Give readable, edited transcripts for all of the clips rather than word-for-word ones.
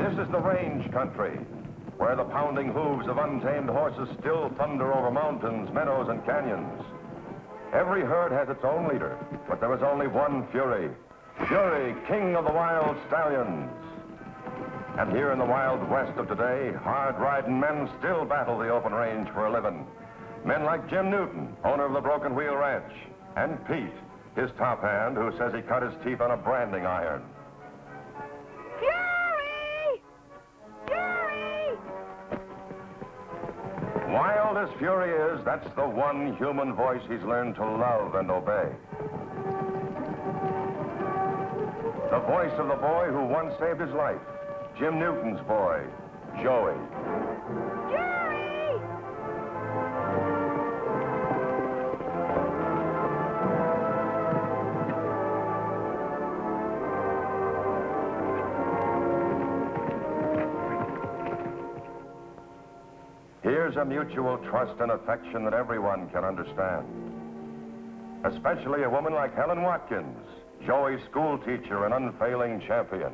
This is the range country, where the pounding hooves of untamed horses still thunder over mountains, meadows, and canyons. Every herd has its own leader, but there is only one Fury. Fury, king of the wild stallions. And here in the wild west of today, hard-riding men still battle the open range for a living. Men like Jim Newton, owner of the Broken Wheel Ranch, and Pete, his top hand, who says he cut his teeth on a branding iron. Fury! Fury! Wild as Fury is, that's the one human voice he's learned to love and obey. The voice of the boy who once saved his life, Jim Newton's boy, Joey. Fury! Here's a mutual trust and affection that everyone can understand. Especially a woman like Helen Watkins, Joey's school teacher and unfailing champion.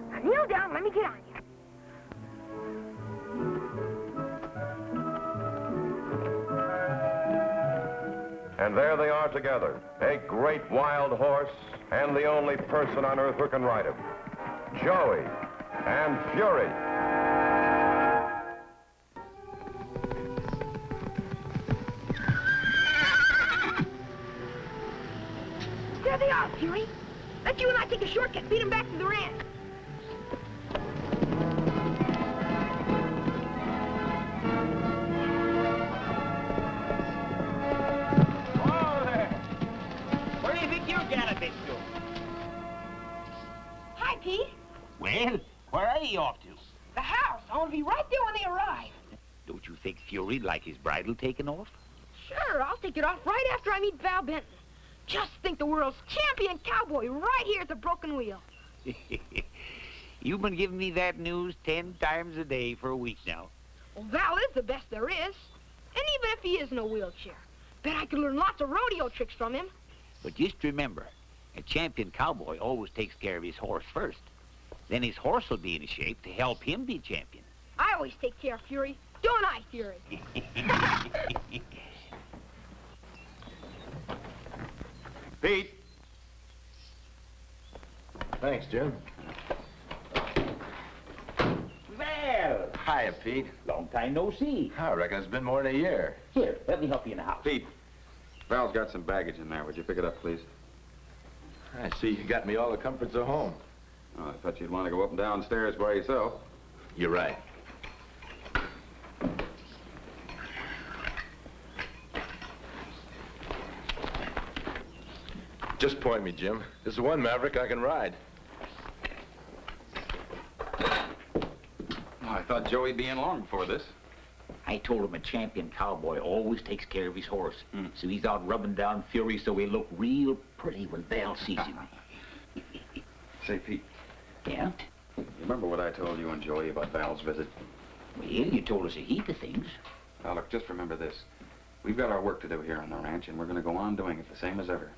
Now kneel down, let me get on you. And there they are together, a great wild horse and the only person on earth who can ride him. Joey and Fury. There they are, Fury. Let you and I take a shortcut, beat them back to the ranch. Whoa there! Where do you think you're galloping to? Hi, Pete. Well, where are you off to? The house. I want to be right there when they arrive. Don't you think Fury'd like his bridle taken off? Sure, I'll take it off right after I meet Val Benton. Just think, the world's champion cowboy right here at the Broken Wheel. You've been giving me that news 10 times a day for a week now. Well, Val is the best there is. And even if he is in a wheelchair, bet I could learn lots of rodeo tricks from him. But just remember, a champion cowboy always takes care of his horse first. Then his horse will be in shape to help him be champion. I always take care of Fury. Don't I, Fury? Pete. Thanks, Jim. Well, Hiya, Pete. long time no see. I reckon it's been more than a year. Here, let me help you in the house. Pete, Val's got some baggage in there. Would you pick it up, please? I see you got me all the comforts of home. Oh, I thought you'd want to go up and downstairs by yourself. You're right. Just point me, Jim. This is one Maverick I can ride. Oh, I thought Joey'd be in long before this. I told him a champion cowboy always takes care of his horse. So he's out rubbing down Fury so he'll look real pretty when Val sees him. Say, Pete, Yeah? you remember what I told you and Joey about Val's visit? Well, you told us a heap of things. Now, look, just remember this. We've got our work to do here on the ranch, and we're going to go on doing it the same as ever.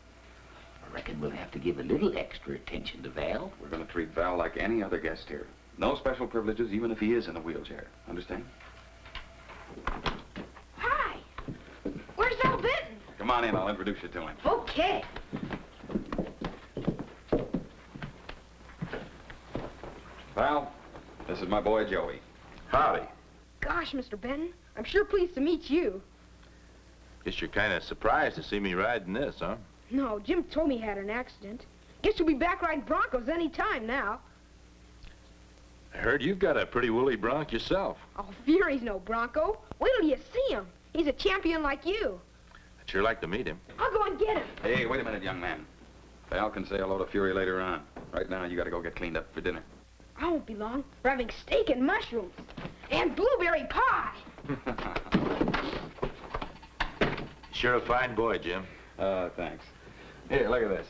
I reckon we'll have to give a little extra attention to Val. We're going to treat Val like any other guest here. No special privileges, even if he is in a wheelchair. Understand? Hi. Where's Val Benton? Come on in, I'll introduce you to him. Okay. Val, this is my boy Joey. Howdy. Gosh, Mr. Benton, I'm sure pleased to meet you. Guess you're kind of surprised to see me riding this, huh? No, Jim told me he had an accident. Guess you'll be back riding Broncos any time now. I heard you've got a pretty woolly bronc yourself. Oh, Fury's no Bronco. Wait till you see him. He's a champion like you. I'd sure like to meet him. I'll go and get him. Hey, wait a minute, young man. Val can say hello to Fury later on. Right now, you got to go get cleaned up for dinner. I won't be long. We're having steak and mushrooms. And blueberry pie. Sure a fine boy, Jim. Thanks. Here, look at this.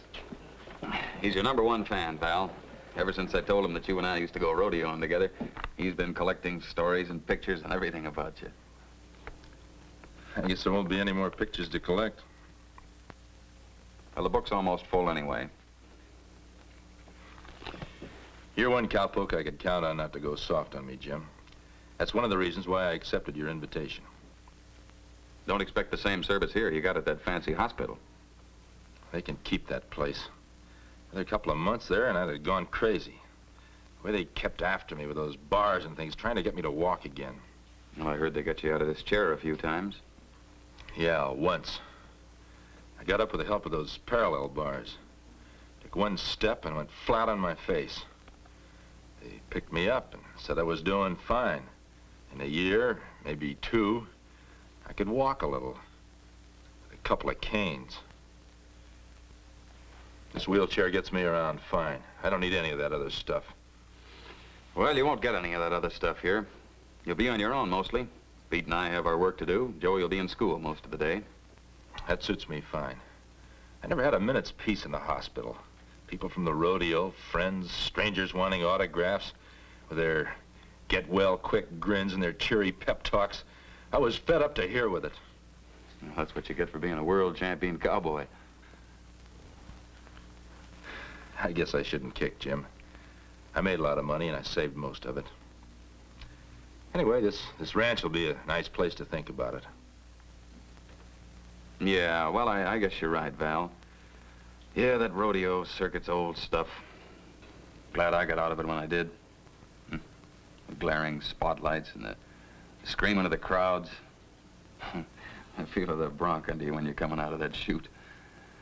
He's your #1 fan, Val. Ever since I told him that you and I used to go rodeoing together, he's been collecting stories and pictures and everything about you. I guess there won't be any more pictures to collect. Well, the book's almost full anyway. You're one cowpoke I could count on not to go soft on me, Jim. That's one of the reasons why I accepted your invitation. Don't expect the same service here you got at that fancy hospital. They can keep that place. Another couple of months there and I'd have gone crazy. The way they kept after me with those bars and things, trying to get me to walk again. Well, I heard they got you out of this chair a few times. Yeah, once. I got up with the help of those parallel bars. Took one step and went flat on my face. They picked me up and said I was doing fine. In a year, maybe 2, I could walk a little. With a couple of canes. This wheelchair gets me around fine. I don't need any of that other stuff. Well, you won't get any of that other stuff here. You'll be on your own mostly. Pete and I have our work to do. Joey will be in school most of the day. That suits me fine. I never had a minute's peace in the hospital. People from the rodeo, friends, strangers wanting autographs, with their get-well-quick grins and their cheery pep talks. I was fed up to here with it. Well, that's what you get for being a world champion cowboy. I guess I shouldn't kick, Jim. I made a lot of money and I saved most of it. Anyway, this ranch will be a nice place to think about it. Yeah, well, I guess you're right, Val. Yeah, that rodeo circuit's old stuff. Glad I got out of it when I did. The glaring spotlights and the screaming of the crowds. The feel of the bronc under you when you're coming out of that chute.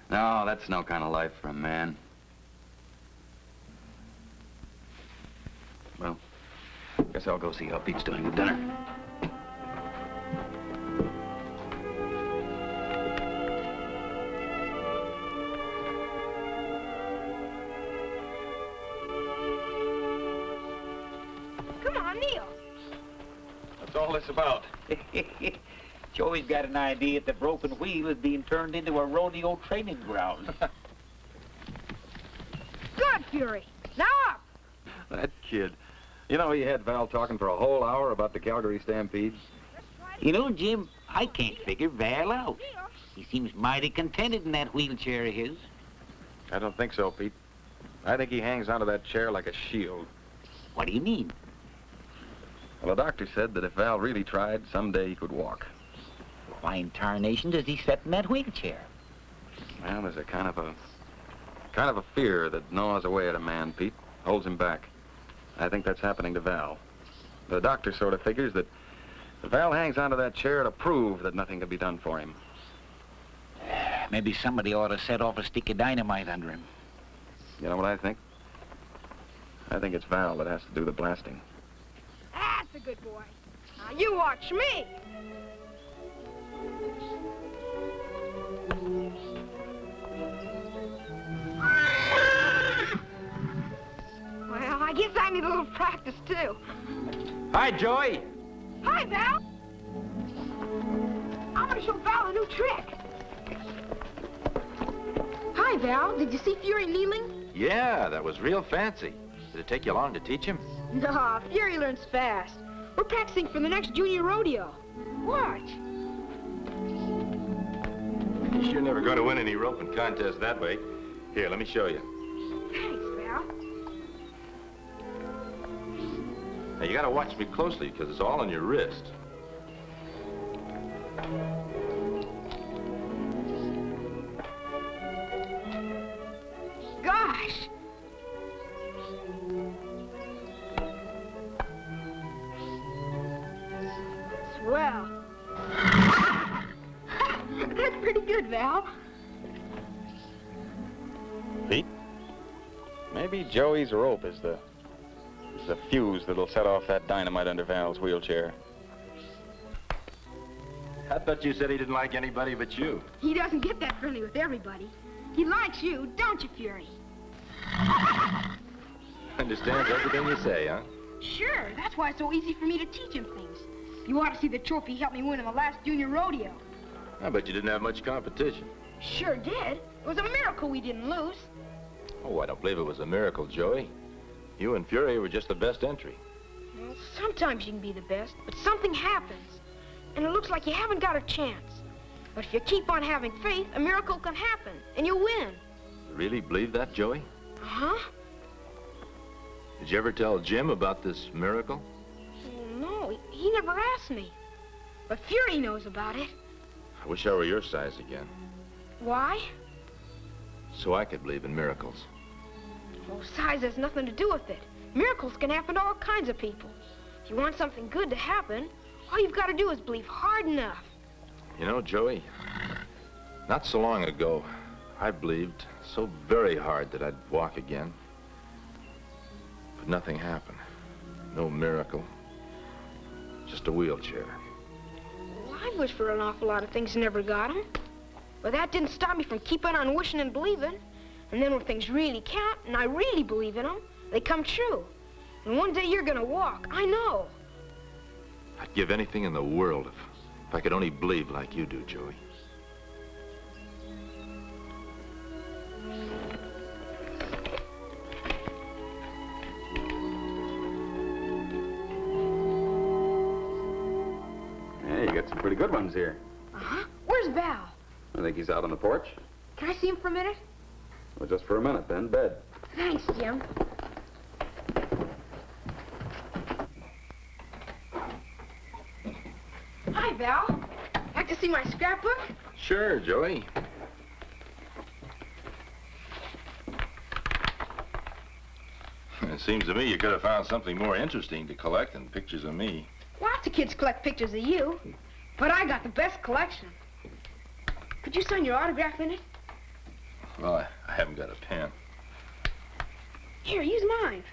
No, that's no kind of life for a man. Well, guess I'll go see how Pete's doing with dinner. Come on, Neil. What's all this about? Joey's got an idea that the broken wheel is being turned into a rodeo training ground. Good, Fury. Now up. That kid. You know, he had Val talking for a whole hour about the Calgary Stampede. You know, Jim, I can't figure Val out. He seems mighty contented in that wheelchair of his. I don't think so, Pete. I think he hangs onto that chair like a shield. What do you mean? Well, the doctor said that if Val really tried, someday he could walk. Why in tarnation does he sit in that wheelchair? Well, there's a kind of a fear that gnaws away at a man, Pete. Holds him back. I think that's happening to Val. The doctor sort of figures that Val hangs onto that chair to prove that nothing can be done for him. Maybe somebody ought to set off a stick of dynamite under him. You know what I think? I think it's Val that has to do the blasting. That's a good boy. Now you watch me. Well, I guess I need a little practice, too. Hi, Joey. Hi, Val. I'm going to show Val a new trick. Hi, Val. Did you see Fury kneeling? Yeah, that was real fancy. Did it take you long to teach him? Nah, Fury learns fast. We're practicing for the next junior rodeo. Watch. You're never going to win any roping contest that way. Here, let me show you. Thanks, Val. Now, you got to watch me closely because it's all on your wrist. Gosh. Swell. That's pretty good, Val. Pete? Maybe Joey's rope is the fuse that'll set off that dynamite under Val's wheelchair. I thought you said he didn't like anybody but you. He doesn't get that friendly with everybody. He likes you, don't you, Fury? Understands everything you say, huh? Sure, that's why it's so easy for me to teach him things. You ought to see the trophy he helped me win in the last junior rodeo. I bet you didn't have much competition. Sure did. It was a miracle we didn't lose. Oh, I don't believe it was a miracle, Joey. You and Fury were just the best entry. Well, sometimes you can be the best, but something happens. And it looks like you haven't got a chance. But if you keep on having faith, a miracle can happen, and you'll win. You really believe that, Joey? Huh? Did you ever tell Jim about this miracle? Oh, no, he never asked me. But Fury knows about it. I wish I were your size again, Why? so I could believe in miracles. Well, size has nothing to do with it. Miracles can happen to all kinds of people. If you want something good to happen, all you've got to do is believe hard enough. You know, Joey, not so long ago, I believed so very hard that I'd walk again. But nothing happened. No miracle. Just a wheelchair. Well, I wish for an awful lot of things and never got them. But that didn't stop me from keeping on wishing and believing. And then when things really count, and I really believe in them, they come true. And one day you're gonna walk, I know. I'd give anything in the world if I could only believe like you do, Joey. Yeah, you got some pretty good ones here. Uh-huh. Where's Val? I think he's out on the porch. Can I see him for a minute? Well, just for a minute, then. Bed. Thanks, Jim. Hi, Val. Like to see my scrapbook? Sure, Joey. It seems to me you could have found something more interesting to collect than pictures of me. Lots of kids collect pictures of you, but I got the best collection. Could you sign your autograph in it? Well, I haven't got a pen. Here, use mine.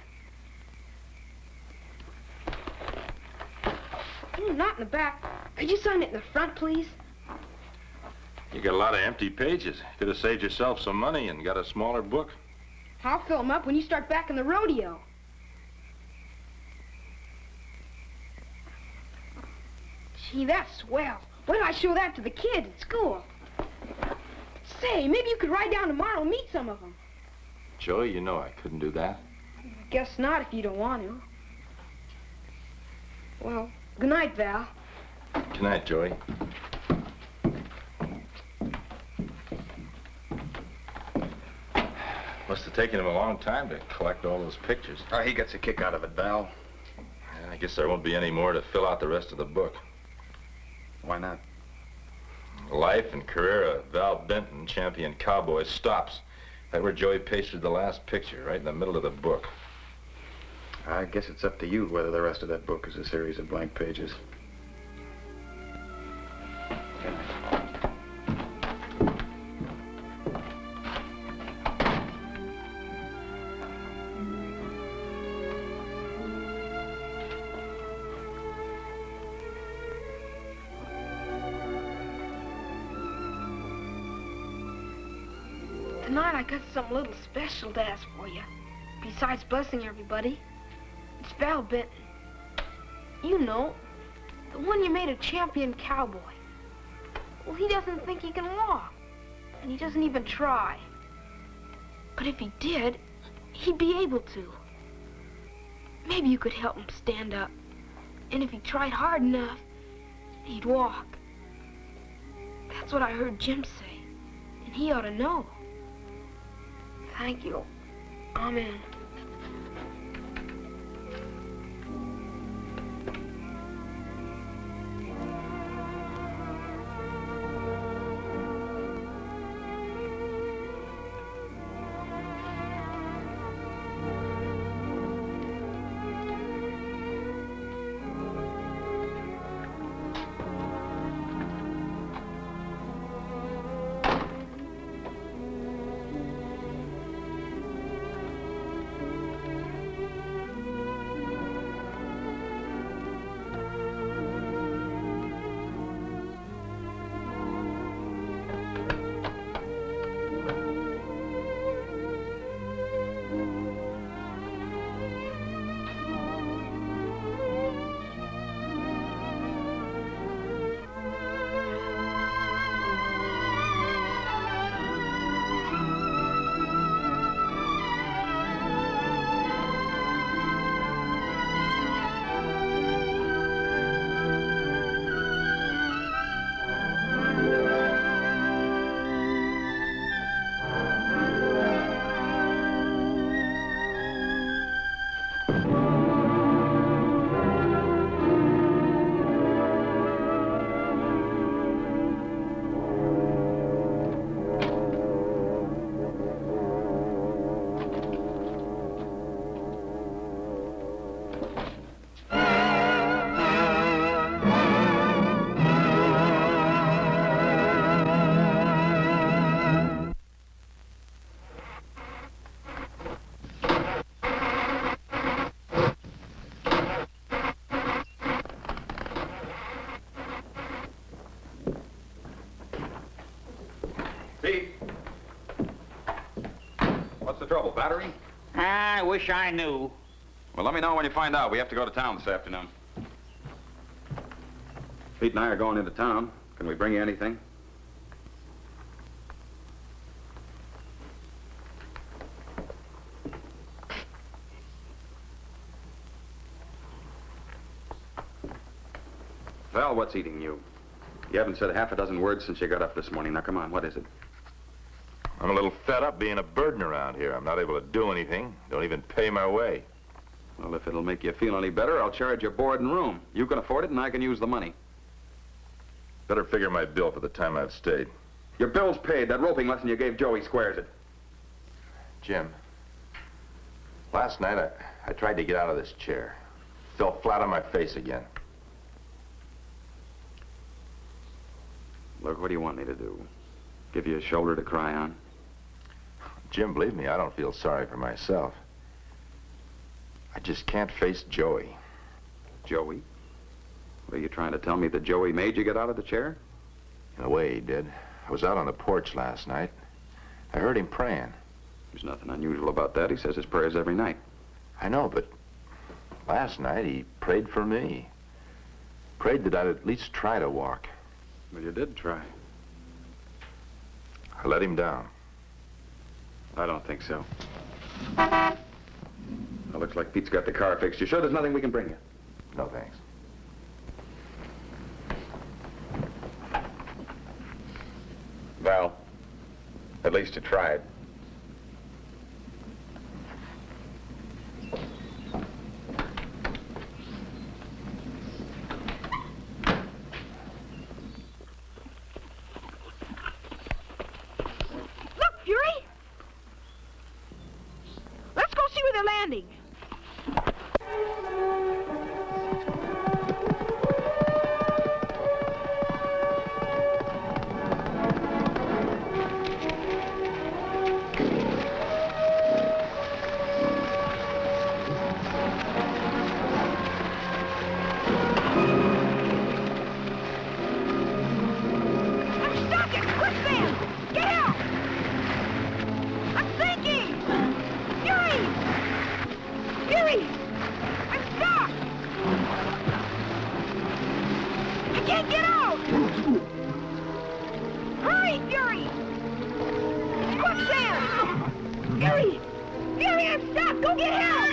Not in the back. Could you sign it in the front, please? You got a lot of empty pages. Could have saved yourself some money and got a smaller book. I'll fill them up when you start back in the rodeo. Gee, that's swell. Why don't I show that to the kids at school? Say, maybe you could ride down tomorrow and meet some of them. Joey, you know I couldn't do that. Guess not if you don't want to. Well, good night, Val. Good night, Joey. Must have taken him a long time to collect all those pictures. Oh, he gets a kick out of it, Val. Yeah, I guess there won't be any more to fill out the rest of the book. Why not? Life and career of Val Benton, champion cowboy, stops. Right where Joey pasted the last picture, right in the middle of the book. I guess it's up to you whether the rest of that book is a series of blank pages. Tonight I got something a little special to ask for you. Besides blessing everybody. It's Val Benton. You know, the one you made a champion cowboy. Well, he doesn't think he can walk. And he doesn't even try. But if he did, he'd be able to. Maybe you could help him stand up. And if he tried hard enough, he'd walk. That's what I heard Jim say. And he ought to know. Thank you. Amen. the trouble? Battery? I wish I knew. Well, let me know when you find out. We have to go to town this afternoon. Pete and I are going into town. Can we bring you anything? Val, what's eating you? You haven't said half a dozen words since you got up this morning. Now, come on, what is it? I'm a little fed up being a burden around here. I'm not able to do anything. Don't even pay my way. Well, if it'll make you feel any better, I'll charge your board and room. You can afford it, and I can use the money. Better figure my bill for the time I've stayed. Your bill's paid. That roping lesson you gave Joey squares it. Jim, last night I tried to get out of this chair. Fell flat on my face again. Look, what do you want me to do? Give you a shoulder to cry on? Jim, believe me, I don't feel sorry for myself. I just can't face Joey. Joey? What, are you trying to tell me that Joey made you get out of the chair? In a way, he did. I was out on the porch last night. I heard him praying. There's nothing unusual about that. He says his prayers every night. I know, but last night he prayed for me. Prayed that I'd at least try to walk. Well, you did try. I let him down. I don't think so. Well, looks like Pete's got the car fixed. You sure there's nothing we can bring you? No, thanks. Val, at least you tried. Look, Fury! Let's go see where they're landing. I'm stuck in quicksand! Get out! I'm sinking! Fury! Fury! I'm stuck! I can't get out! Hurry, Fury! Quicksand! Fury! Fury, I'm stuck! Go get help!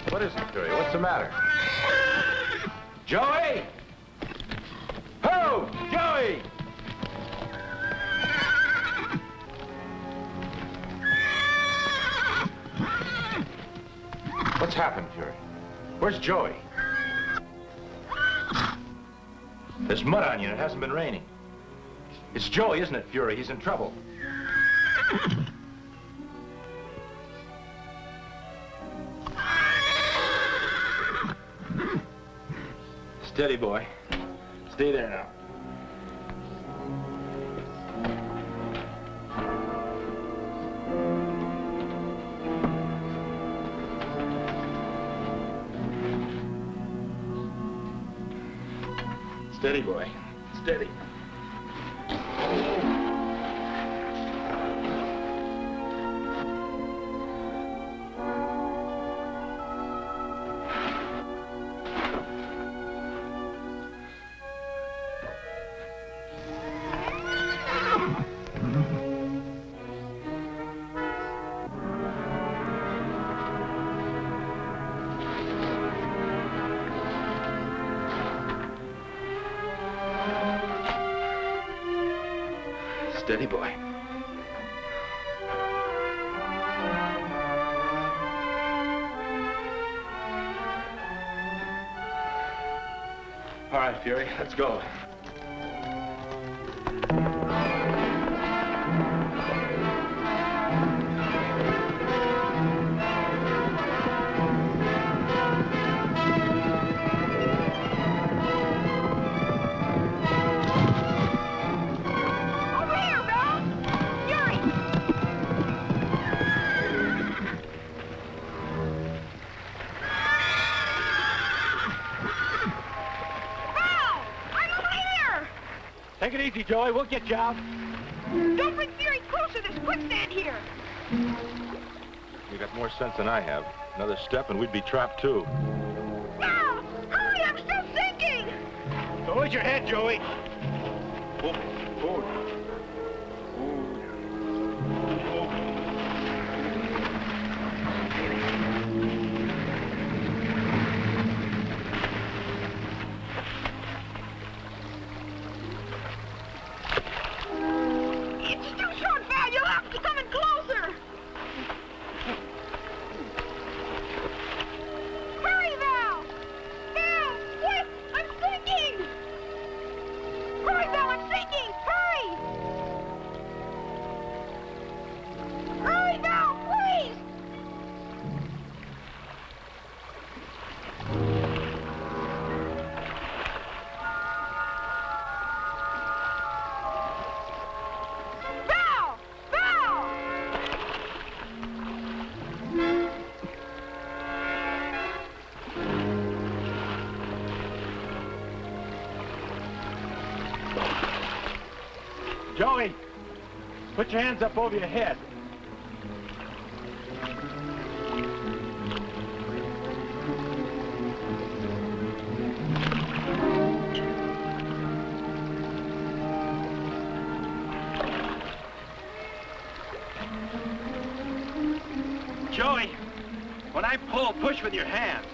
What is it, Fury? What's the matter? Joey! Ho! Joey! What's happened, Fury? Where's Joey? There's mud on you and it hasn't been raining. It's Joey, isn't it, Fury? He's in trouble. Steady, boy. Stay there now. Steady, boy. Steady. Steady, boy. All right, Fury, let's go. Take it easy, Joey. We'll get you out. Don't bring Fury closer. There's quicksand here. You got more sense than I have. Another step and we'd be trapped too. Val! Hurry, I'm still sinking! Hold your head, Joey. It's too short, Val. You'll have to come in closer. Hurry, Val! Val, quick! I'm sinking! Hurry, Val, I'm sinking! Hurry! Hurry, Val, please! Val! Val! Joey, put your hands up over your head. Joey, when I pull, push with your hands.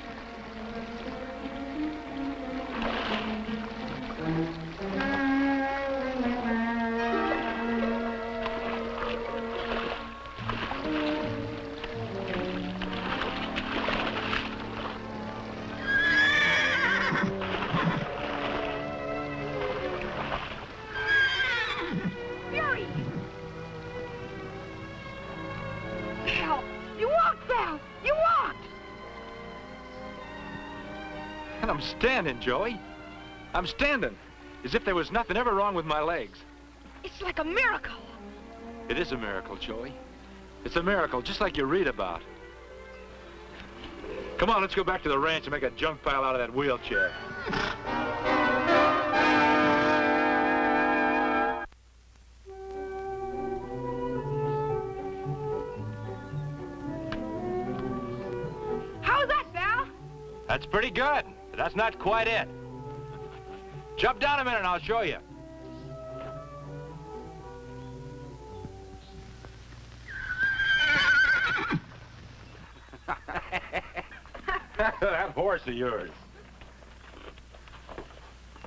Fury! Val! You walked, Val! You walked! And I'm standing, Joey. I'm standing. As if there was nothing ever wrong with my legs. It's like a miracle. It is a miracle, Joey. It's a miracle, just like you read about. Come on, let's go back to the ranch and make a junk pile out of that wheelchair. How's that, Val? That's pretty good, but that's not quite it. Jump down a minute and I'll show you. That horse of yours.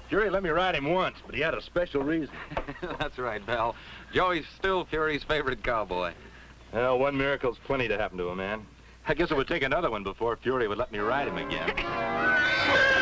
Fury let me ride him once, but he had a special reason. That's right, Val. Joey's still Fury's favorite cowboy. Well, one miracle's plenty to happen to a man. I guess it would take another one before Fury would let me ride him again.